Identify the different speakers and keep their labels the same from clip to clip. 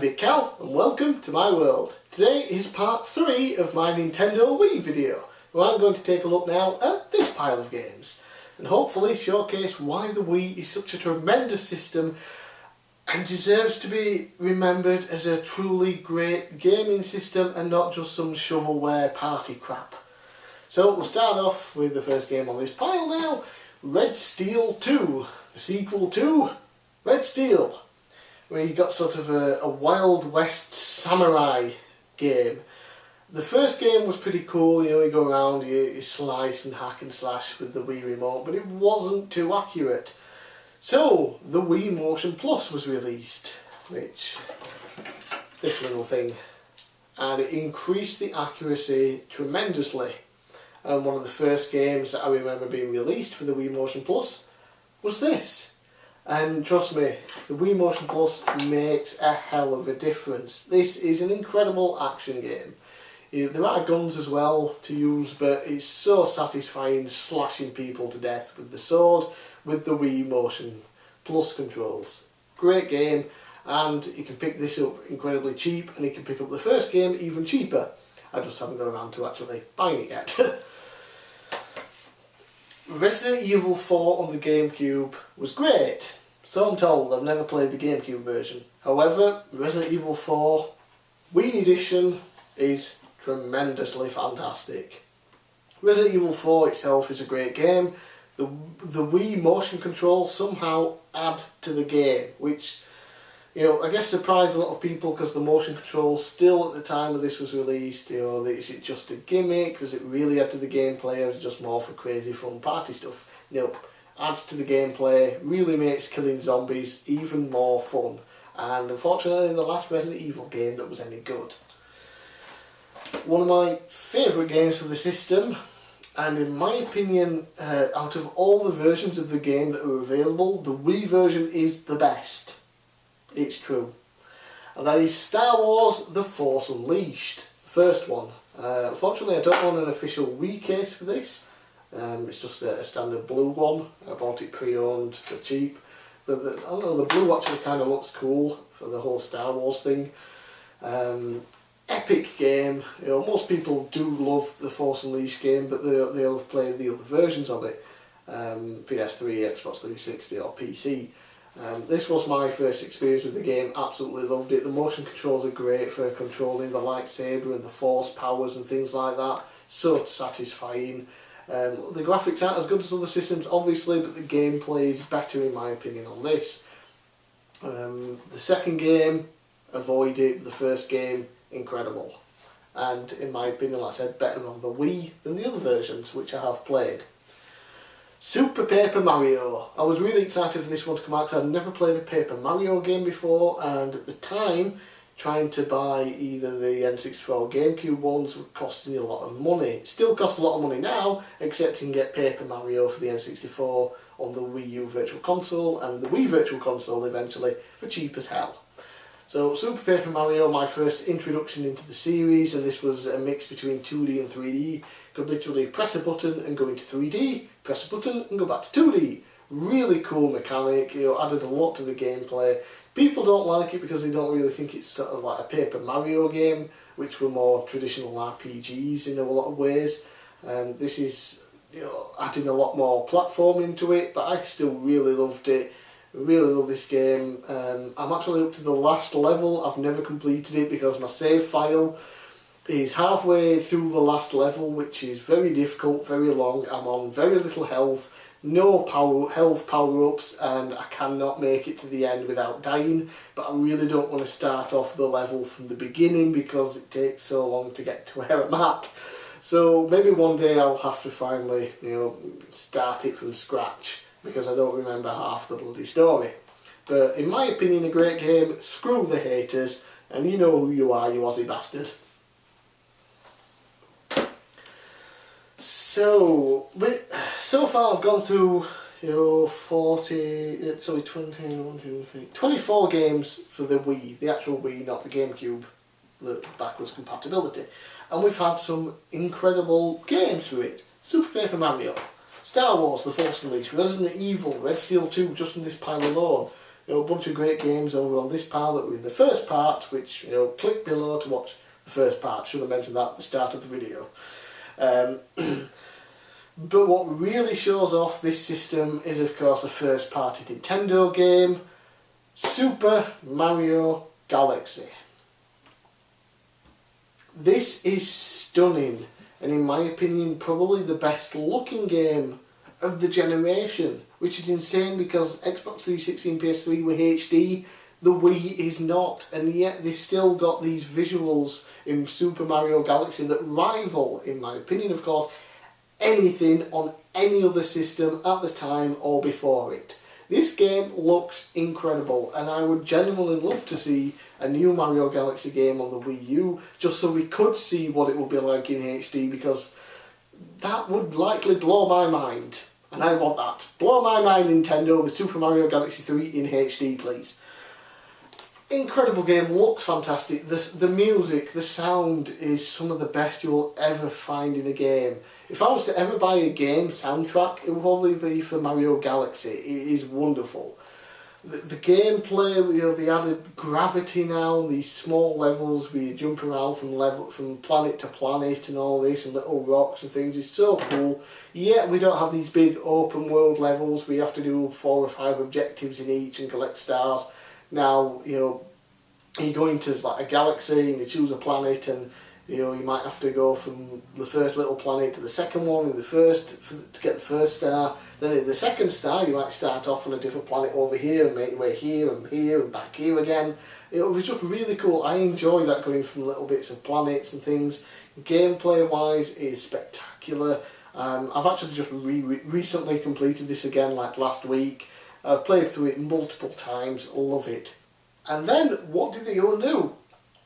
Speaker 1: I'm bigcal and welcome to my world. Today is part 3 of my Nintendo Wii video, where I'm going to take a look now at this pile of games and hopefully showcase why the Wii is such a tremendous system and deserves to be remembered as a truly great gaming system and not just some shovelware party crap. So we'll start off with the first game on this pile now, Red Steel 2, the sequel to Red Steel, where you got sort of a Wild West samurai game. The first game was pretty cool, you know, you go around, you slice and hack and slash with the Wii remote, but it wasn't too accurate. So, the Wii Motion Plus was released, which, this little thing, and it increased the accuracy tremendously. And one of the first games that I remember being released for the Wii Motion Plus was this. And trust me, the Wii Motion Plus makes a hell of a difference. This is an incredible action game. There are guns as well to use, but it's so satisfying slashing people to death with the sword with the Wii Motion Plus controls. Great game, and you can pick this up incredibly cheap, and you can pick up the first game even cheaper. I just haven't got around to actually buying it yet. Resident Evil 4 on the GameCube was great. So I'm told. I've never played the GameCube version. However, Resident Evil 4 Wii Edition is tremendously fantastic. Resident Evil 4 itself is a great game. The Wii motion controls somehow add to the game, which, you know, I guess surprised a lot of people because the motion controls still at the time of this was released, you know, is it just a gimmick? Does it really add to the gameplay, or is it just more for crazy fun party stuff? Nope. Adds to the gameplay, really makes killing zombies even more fun, and unfortunately the last Resident Evil game that was any good. One of my favourite games for the system, and in my opinion, out of all the versions of the game that are available, the Wii version is the best. It's true. And that is Star Wars The Force Unleashed, the first one. Unfortunately I don't own an official Wii case for this. It's just a standard blue one. I bought it pre-owned for cheap. But I don't know, the blue actually kind of looks cool for the whole Star Wars thing. Epic game. You know, most people do love the Force Unleashed game, but they'll have played the other versions of it. PS3, Xbox 360 or PC. This was my first experience with the game, absolutely loved it. The motion controls are great for controlling the lightsaber and the force powers and things like that. So satisfying. The graphics aren't as good as other systems obviously, but the gameplay is better in my opinion on this. The second game, avoid it. The first game, incredible. And in my opinion, like I said, better on the Wii than the other versions, which I have played. Super Paper Mario. I was really excited for this one to come out because I'd never played a Paper Mario game before, and at the time trying to buy either the N64 or GameCube ones was costing a lot of money. It still costs a lot of money now, except you can get Paper Mario for the N64 on the Wii U Virtual Console and the Wii Virtual Console eventually for cheap as hell. So Super Paper Mario, my first introduction into the series, and this was a mix between 2D and 3D. Could literally press a button and go into 3D, press a button and go back to 2D. Really cool mechanic, you know, added a lot to the gameplay. People don't like it because they don't really think it's sort of like a Paper Mario game, which were more traditional RPGs in a lot of ways. This is, you know, adding a lot more platforming to it, but I still really loved it. Really love this game. I'm actually up to the last level. I've never completed it because my save file is halfway through the last level, which is very difficult, very long. I'm on very little health, no health power-ups, and I cannot make it to the end without dying. But I really don't want to start off the level from the beginning because it takes so long to get to where I'm at. So maybe one day I'll have to finally, you know, start it from scratch, because I don't remember half the bloody story. But in my opinion, a great game. Screw the haters, and you know who you are, you Aussie bastard. So far I've gone through, you know, 24 games for the Wii, the actual Wii, not the GameCube, the backwards compatibility. And we've had some incredible games for it. Super Paper Mario, Star Wars The Force Unleashed, Resident Evil, Red Steel 2, just from this pile alone. a bunch of great games over on this pile that were in the first part, which, click below to watch the first part. Should have mentioned that at the start of the video. But what really shows off this system is, of course, a first-party Nintendo game, Super Mario Galaxy. This is stunning, and in my opinion, probably the best looking game of the generation, which is insane because Xbox 360 and PS3 were HD, the Wii is not, and yet they still got these visuals in Super Mario Galaxy that rival, in my opinion of course, anything on any other system at the time or before it. This game looks incredible, and I would genuinely love to see a new Mario Galaxy game on the Wii U, just so we could see what it would be like in HD, because that would likely blow my mind, and I want that. Blow my mind, Nintendo, with Super Mario Galaxy 3 in HD, please. Incredible game, looks fantastic. The music, the sound is some of the best you will ever find in a game. If I was to ever buy a game soundtrack, it would probably be for Mario Galaxy. It is wonderful. The gameplay, they added gravity now, these small levels where you jump around from planet to planet and all this, and little rocks and things, is so cool. Yet we don't have these big open world levels where you have to do 4 or 5 objectives in each and collect stars. Now, you go into like a galaxy and you choose a planet, and you might have to go from the first little planet to the second one in the first to get the first star. Then in the second star you might start off on a different planet over here and make your way here and back here again. It was just really cool. I enjoy that, going from little bits of planets and things. Gameplay wise is spectacular. I've actually just recently completed this again, like last week. I've played through it multiple times, love it. And then, what did they go and do?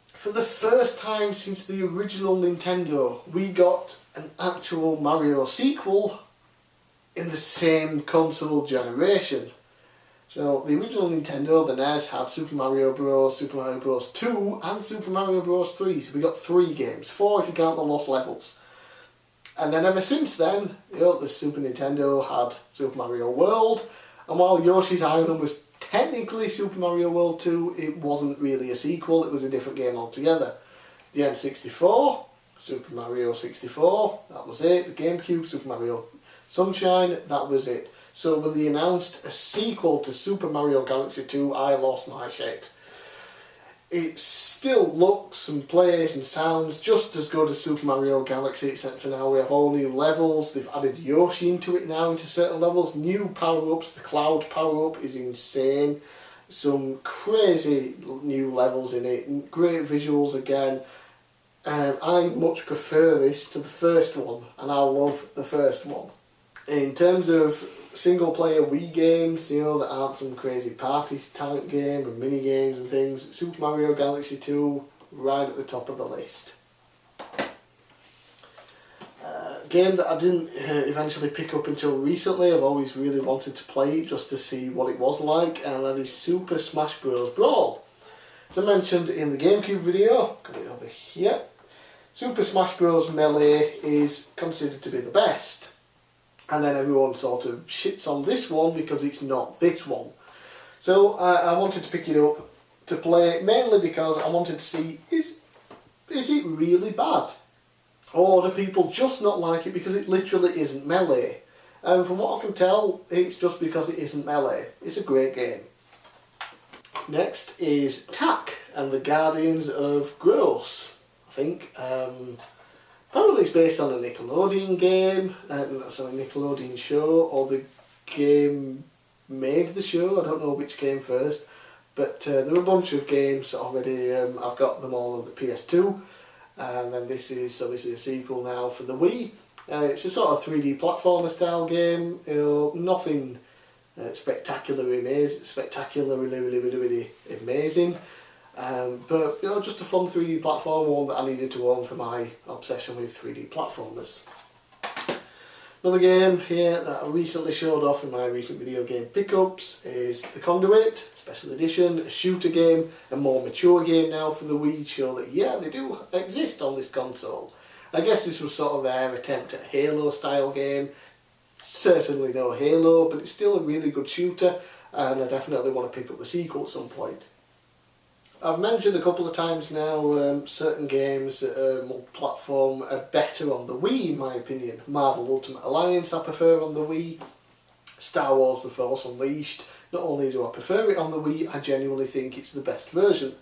Speaker 1: For the first time since the original Nintendo, we got an actual Mario sequel in the same console generation. So, the original Nintendo, the NES, had Super Mario Bros., Super Mario Bros. 2 and Super Mario Bros. 3. So we got 3 games, 4 if you count the Lost Levels. And then ever since then, the Super Nintendo had Super Mario World. And while Yoshi's Island was technically Super Mario World 2, it wasn't really a sequel, it was a different game altogether. The N64, Super Mario 64, that was it. The GameCube, Super Mario Sunshine, that was it. So when they announced a sequel to Super Mario Galaxy 2, I lost my shit. It still looks and plays and sounds just as good as Super Mario Galaxy, except for now we have all new levels. They've added Yoshi into it now, into certain levels. New power-ups. The Cloud power-up is insane. Some crazy new levels in it. Great visuals again. I much prefer this to the first one, and I love the first one. In terms of single player Wii games, that aren't some crazy party type game and mini games and things, Super Mario Galaxy 2 right at the top of the list. Game that I didn't eventually pick up until recently. I've always really wanted to play it just to see what it was like, and that is Super Smash Bros. Brawl. As I mentioned in the GameCube video, got it over here, Super Smash Bros. Melee is considered to be the best. And then everyone sort of shits on this one because it's not this one. So I wanted to pick it up to play it, mainly because I wanted to see, is it really bad? Or do people just not like it because it literally isn't Melee? And from what I can tell, it's just because it isn't Melee. It's a great game. Next is Tak and the Guardians of Gross, I think. Apparently it's based on a Nickelodeon game, Nickelodeon show, or the game made the show. I don't know which came first, but there are a bunch of games already. I've got them all on the PS2, and then this is obviously a sequel now for the Wii. It's a sort of 3D platformer style game. Nothing spectacularly really amazing. But just a fun 3D platformer, one that I needed to own for my obsession with 3D platformers. Another game here that I recently showed off in my recent video game pickups is The Conduit Special Edition, a shooter game, a more mature game now for the Wii, to show that yeah, they do exist on this console. I guess this was sort of their attempt at a Halo style game, certainly no Halo, but it's still a really good shooter, and I definitely want to pick up the sequel at some point. I've mentioned a couple of times now certain games that are multi-platform are better on the Wii in my opinion. Marvel Ultimate Alliance I prefer on the Wii. Star Wars The Force Unleashed, not only do I prefer it on the Wii, I genuinely think it's the best version.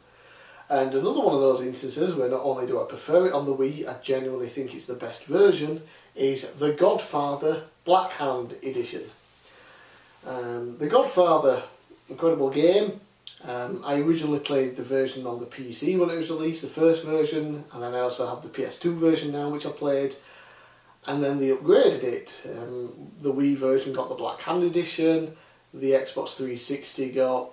Speaker 1: And another one of those instances where not only do I prefer it on the Wii, I genuinely think it's the best version, is The Godfather Black Hand Edition. The Godfather, incredible game. I originally played the version on the PC when it was released, the first version, and then I also have the PS2 version now which I played, and then they upgraded it. The Wii version got the Black Hand Edition, the Xbox 360 got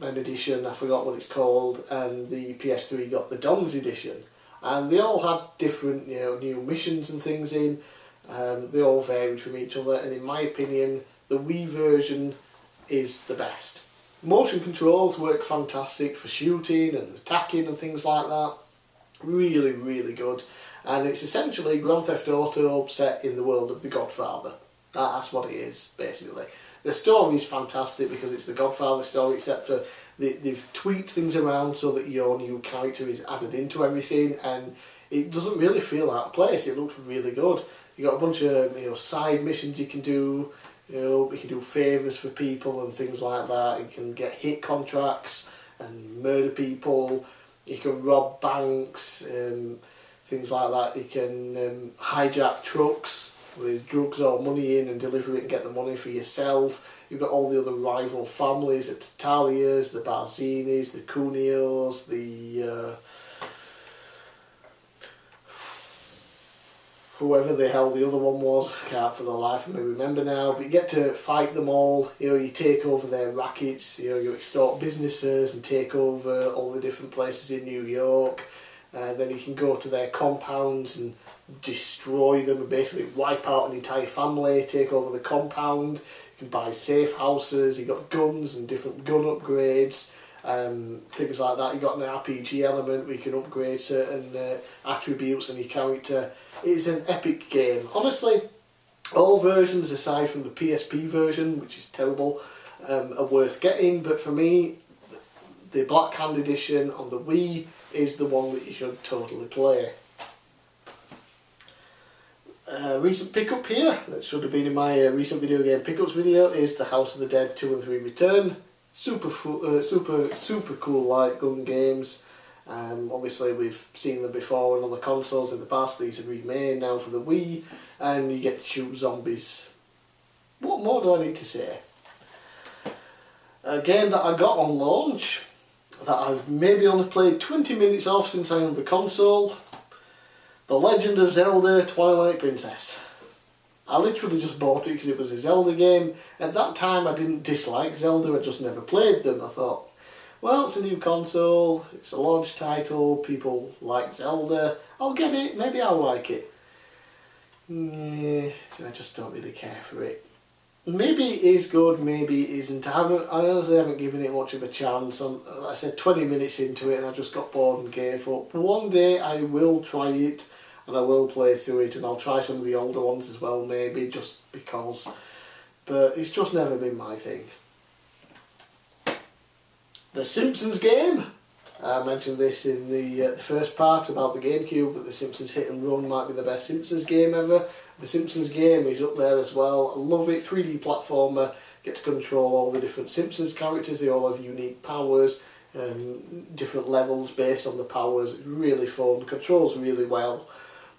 Speaker 1: an edition, I forgot what it's called, and the PS3 got the Dongs Edition. And they all had different, new missions and things in. They all varied from each other, and in my opinion, the Wii version is the best. Motion controls work fantastic for shooting and attacking and things like that. Really, really good. And it's essentially Grand Theft Auto set in the world of The Godfather. That's what it is, basically. The story is fantastic because it's the Godfather story, except for they've tweaked things around so that your new character is added into everything, and it doesn't really feel out of place. It looks really good. You got a bunch of side missions you can do. You can do favours for people and things like that. You can get hit contracts and murder people. You can rob banks, things like that. You can hijack trucks with drugs or money in and deliver it and get the money for yourself. You've got all the other rival families, the Tatalias, the Barzinis, the Cunios, the whoever the hell the other one was, I can't for the life of me remember now, but you get to fight them all. You take over their rackets, you extort businesses and take over all the different places in New York. Then you can go to their compounds and destroy them and basically wipe out an entire family, take over the compound. You can buy safe houses, you've got guns and different gun upgrades, things like that. You've got an RPG element where you can upgrade certain attributes on your character. It's an epic game. Honestly, all versions aside from the PSP version, which is terrible, are worth getting, but for me, the Black Hand Edition on the Wii is the one that you should totally play. Recent pickup here, that should have been in my recent video game pickups video, is the House of the Dead 2 and 3 Return. Super cool light gun games. Obviously we've seen them before on other consoles in the past. These are remade now for the Wii, and you get to shoot zombies. What more do I need to say? A game that I got on launch, that I've maybe only played 20 minutes of since I owned the console. The Legend of Zelda Twilight Princess. I literally just bought it because it was a Zelda game. At that time I didn't dislike Zelda, I just never played them. I thought, well, it's a new console, it's a launch title, people like Zelda, I'll get it, maybe I'll like it. I just don't really care for it. Maybe it is good, maybe it isn't. I honestly haven't given it much of a chance. I said 20 minutes into it and I just got bored and gave up. One day I will try it and I will play through it, and I'll try some of the older ones as well, maybe, just because. But it's just never been my thing. The Simpsons game. I mentioned this in the first part about the GameCube, but the Simpsons Hit and Run might be the best Simpsons game ever. The Simpsons game is up there as well. I love it. 3D platformer. Get to control all the different Simpsons characters. They all have unique powers, different levels based on the powers. It's really fun. Controls really well.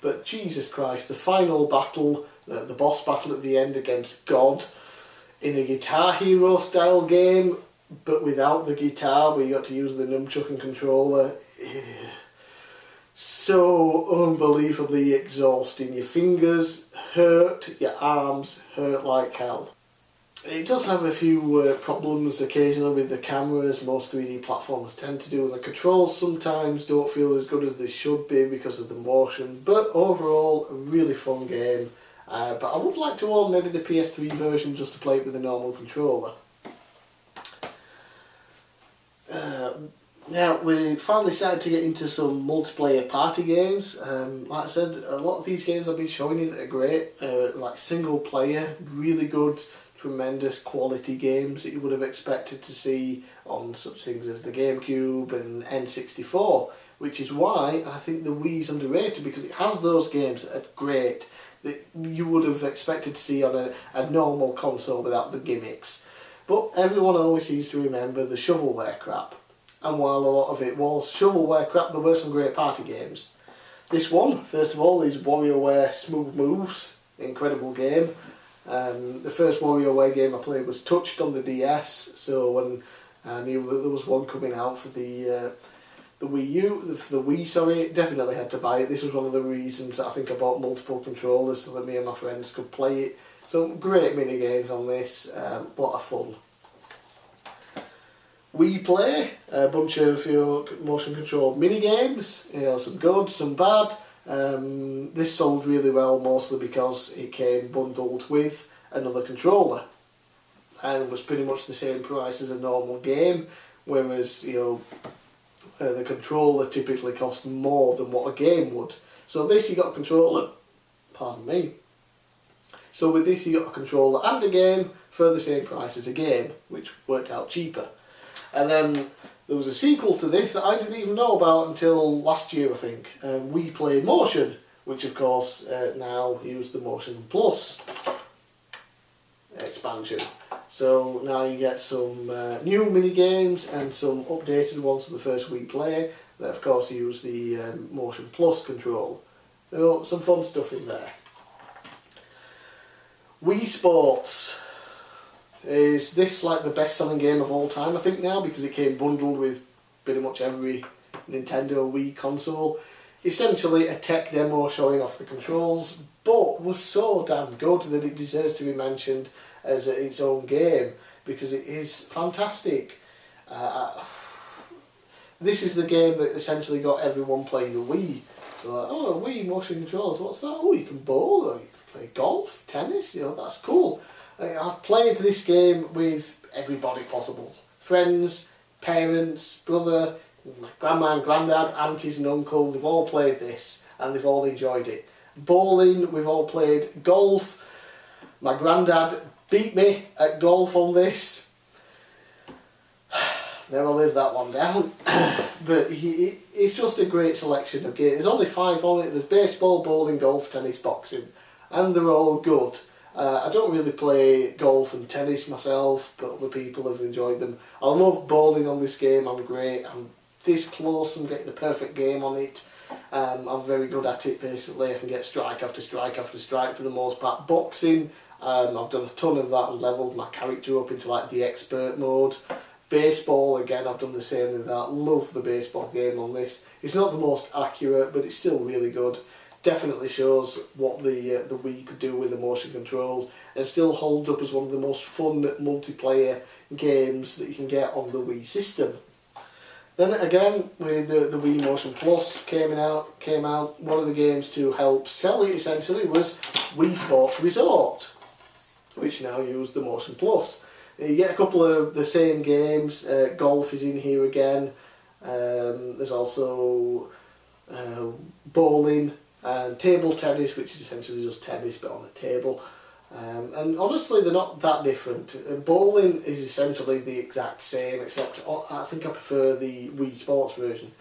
Speaker 1: But Jesus Christ, the final battle, the boss battle at the end against God, in a Guitar Hero style game, but without the guitar, where you got to use the nunchuck and controller. So unbelievably exhausting. Your fingers hurt, your arms hurt like hell. It does have a few problems occasionally with the camera, as most 3D platformers tend to do, and the controls sometimes don't feel as good as they should be because of the motion, but overall a really fun game. But I would like to own maybe the PS3 version just to play it with a normal controller. Yeah, we finally started to get into some multiplayer party games. Like I said, a lot of these games I've been showing you that are great, like single player, really good, tremendous quality games that you would have expected to see on such things as the GameCube and N64, which is why I think the Wii's underrated, because it has those games that are great that you would have expected to see on a normal console without the gimmicks. But everyone always seems to remember the shovelware crap. And while a lot of it was shovelware crap, there were some great party games. This one, first of all, is WarioWare Smooth Moves. Incredible game. The first WarioWare game I played was Touched on the DS, so when I knew that there was one coming out for the Wii U, for the Wii, sorry, definitely had to buy it. This was one of the reasons that I think I bought multiple controllers so that me and my friends could play it. Some great mini games on this, a lot of fun. Wii Play, a bunch of your motion control mini games, some good, some bad. This sold really well mostly because it came bundled with another controller and was pretty much the same price as a normal game, whereas the controller typically cost more than what a game would. So this, you got a controller, pardon me. So with this you got a controller and a game for the same price as a game, which worked out cheaper. And then there was a sequel to this that I didn't even know about until last year, I think. Wii Play Motion, which of course now used the Motion Plus expansion. So now you get some new mini games and some updated ones to the first Wii Play that of course use the Motion Plus control. So some fun stuff in there. Wii Sports. Is this like the best selling game of all time, I think now, because it came bundled with pretty much every Nintendo Wii console. Essentially a tech demo showing off the controls, but was so damn good that it deserves to be mentioned as its own game, because it is fantastic. This is the game that essentially got everyone playing the Wii. So like, oh, Wii motion controls, what's that? Oh, you can bowl, or you can play golf, tennis, that's cool. I've played this game with everybody possible. Friends, parents, brother, my grandma and granddad, aunties and uncles, they've all played this and they've all enjoyed it. Bowling, we've all played. Golf, my granddad beat me at golf on this. Never lived that one down. But it's just a great selection of games. There's only 5 on it. There's baseball, bowling, golf, tennis, boxing, and they're all good. I don't really play golf and tennis myself, but other people have enjoyed them. I love bowling on this game. I'm great. I'm this close. I'm getting the perfect game on it. I'm very good at it, basically. I can get strike after strike after strike for the most part. Boxing, I've done a ton of that and leveled my character up into like the expert mode. Baseball, again, I've done the same with that. Love the baseball game on this. It's not the most accurate, but it's still really good. Definitely shows what the Wii could do with the motion controls, and still holds up as one of the most fun multiplayer games that you can get on the Wii system. Then again, with the Wii Motion Plus came out, one of the games to help sell it essentially was Wii Sports Resort, which now use the Motion Plus. You get a couple of the same games. Golf is in here again. There's also bowling and table tennis, which is essentially just tennis but on a table. And honestly, they're not that different. Bowling is essentially the exact same, except I think I prefer the Wii Sports version.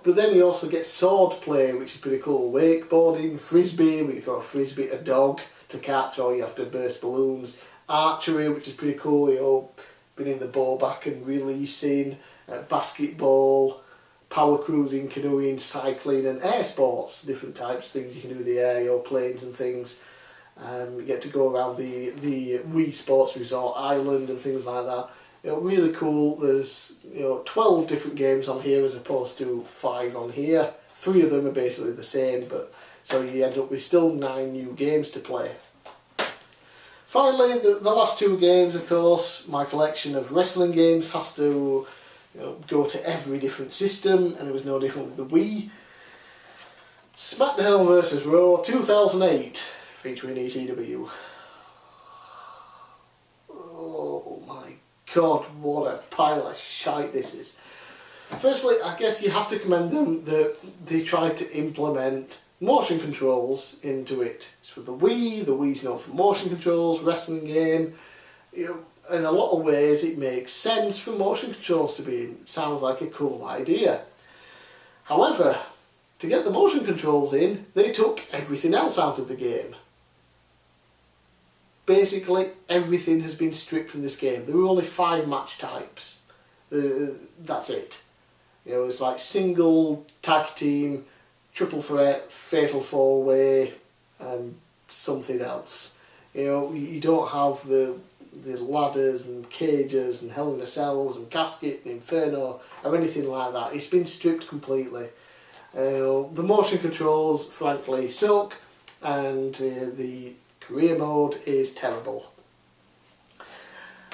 Speaker 1: But then you also get sword play, which is pretty cool. Wakeboarding, frisbee, where you throw a frisbee at a dog to catch, or you have to burst balloons. Archery, which is pretty cool, bringing the ball back and releasing. Basketball, power cruising, canoeing, cycling, and air sports. Different types of things you can do with the air, planes and things. You get to go around the Wii Sports Resort Island and things like that. Really cool. There's 12 different games on here as opposed to 5 on here. 3 of them are basically the same, but so you end up with still 9 new games to play. Finally, the last 2 games, of course, my collection of wrestling games has to go to every different system, and it was no different with the Wii. SmackDown vs. Raw 2008, featuring ECW. Oh my god, what a pile of shite this is. Firstly, I guess you have to commend them that they tried to implement motion controls into it. It's for the Wii's known for motion controls, wrestling game. You know, in a lot of ways it makes sense for motion controls to be in. Sounds like a cool idea. However, to get the motion controls in, they took everything else out of the game. Basically, everything has been stripped from this game. There were only 5 match types. That's it. You know, it's like single, tag team, triple threat, fatal 4-way, and something else. You know, you don't have the ladders and cages and Hell in a Cells and Casket and Inferno or anything like that. It's been stripped completely. The motion controls, frankly, suck, and the career mode is terrible.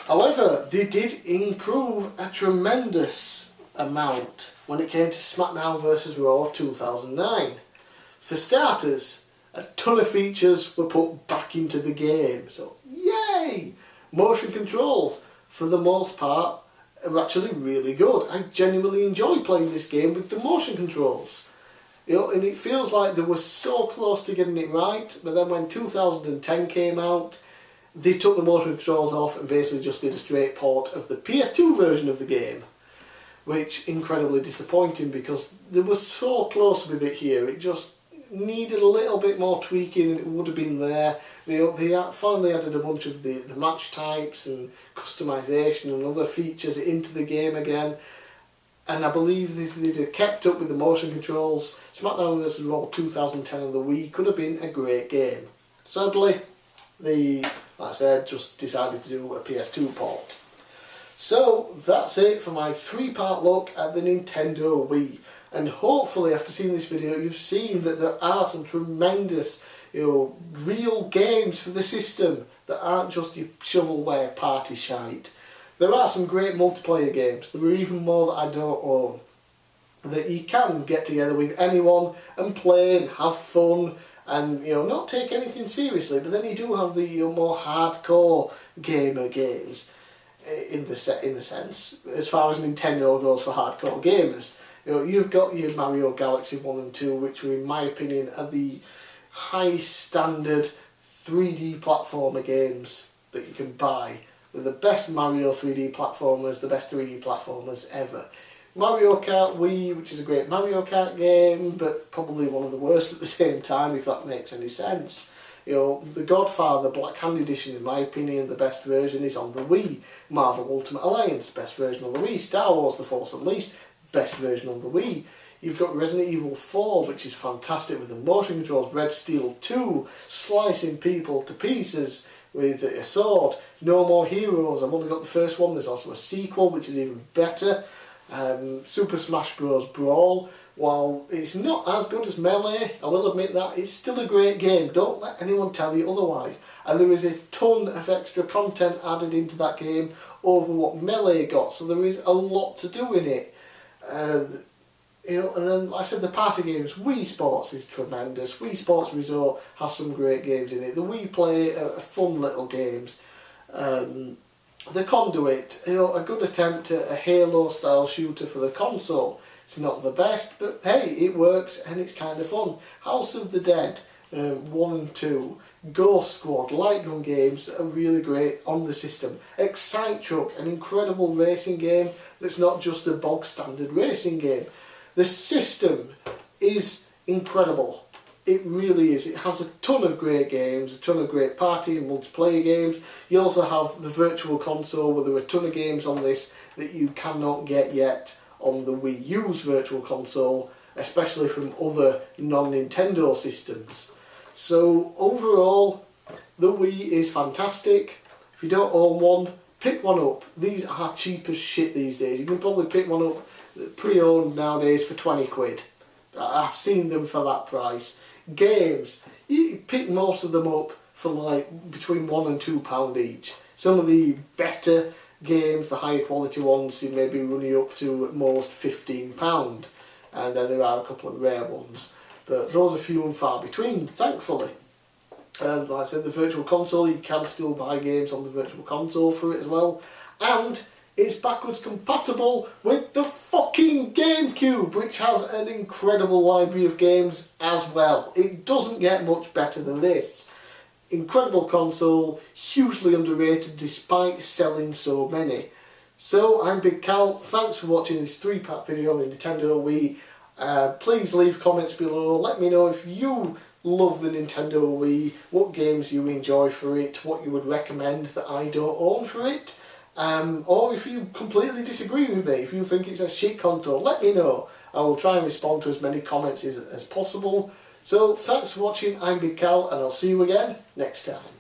Speaker 1: However, they did improve a tremendous amount when it came to SmackDown vs Raw 2009. For starters, a ton of features were put back into the game, so yay! Motion controls, for the most part, are actually really good. I genuinely enjoy playing this game with the motion controls. You know, and it feels like they were so close to getting it right, but then when 2010 came out, they took the motion controls off and basically just did a straight port of the PS2 version of the game, which incredibly disappointing because they were so close with it here. It just needed a little bit more tweaking and it would have been there. They finally added a bunch of the match types and customization and other features into the game again. And I believe if they'd have kept up with the motion controls, SmackDown vs Raw 2010 on the Wii could have been a great game. Sadly, like I said, just decided to do a PS2 port. So that's it for my 3-part look at the Nintendo Wii. And hopefully after seeing this video you've seen that there are some tremendous, real games for the system that aren't just your shovelware party shite. There are some great multiplayer games. There are even more that I don't own, that you can get together with anyone and play and have fun and not take anything seriously. But then you do have the more hardcore gamer games in the sense as far as Nintendo goes for hardcore gamers. You've got your Mario Galaxy 1 and 2, which are, in my opinion, are the high standard 3D platformer games that you can buy. They're the best Mario 3D platformers, the best 3D platformers ever. Mario Kart Wii, which is a great Mario Kart game, but probably one of the worst at the same time, if that makes any sense. The Godfather Black Hand Edition, in my opinion, the best version is on the Wii. Marvel Ultimate Alliance, best version on the Wii. Star Wars The Force Unleashed, best version on the Wii. You've got Resident Evil 4, which is fantastic with the motion controls. Red Steel 2, slicing people to pieces with a sword. No More Heroes, I've only got the first one. There's also a sequel, which is even better. Super Smash Bros. Brawl, while it's not as good as Melee, I will admit that, it's still a great game. Don't let anyone tell you otherwise. And there is a ton of extra content added into that game over what Melee got, so there is a lot to do in it. And then, like I said, the party games, Wii Sports is tremendous. Wii Sports Resort has some great games in it. The Wii Play are fun little games. The Conduit, a good attempt at a Halo-style shooter for the console. It's not the best, but hey, it works and it's kind of fun. House of the Dead 1 and 2, Ghost Squad, light gun games that are really great on the system. Excite Truck, an incredible racing game that's not just a bog standard racing game. The system is incredible. It really is. It has a ton of great games, a ton of great party and multiplayer games. You also have the Virtual Console, where there are a ton of games on this that you cannot get yet on the Wii U's Virtual Console, especially from other non-Nintendo systems. So overall, the Wii is fantastic. If you don't own one, pick one up. These are cheap as shit these days. You can probably pick one up pre-owned nowadays for 20 quid. I've seen them for that price. Games, you pick most of them up for like between £1 and £2 each. Some of the better games, the higher quality ones, you may be running up to at most £15. And then there are a couple of rare ones. But those are few and far between, thankfully. And like I said, the Virtual Console, you can still buy games on the Virtual Console for it as well. And it's backwards compatible with the fucking GameCube, which has an incredible library of games as well. It doesn't get much better than this. Incredible console, hugely underrated despite selling so many. So I'm Big Cal, thanks for watching this 3-part video on the Nintendo Wii. Please leave comments below, let me know if you love the Nintendo Wii, what games you enjoy for it, what you would recommend that I don't own for it. Or if you completely disagree with me, if you think it's a shit console, let me know. I will try and respond to as many comments as possible. So thanks for watching, I'm Big Cal, and I'll see you again next time.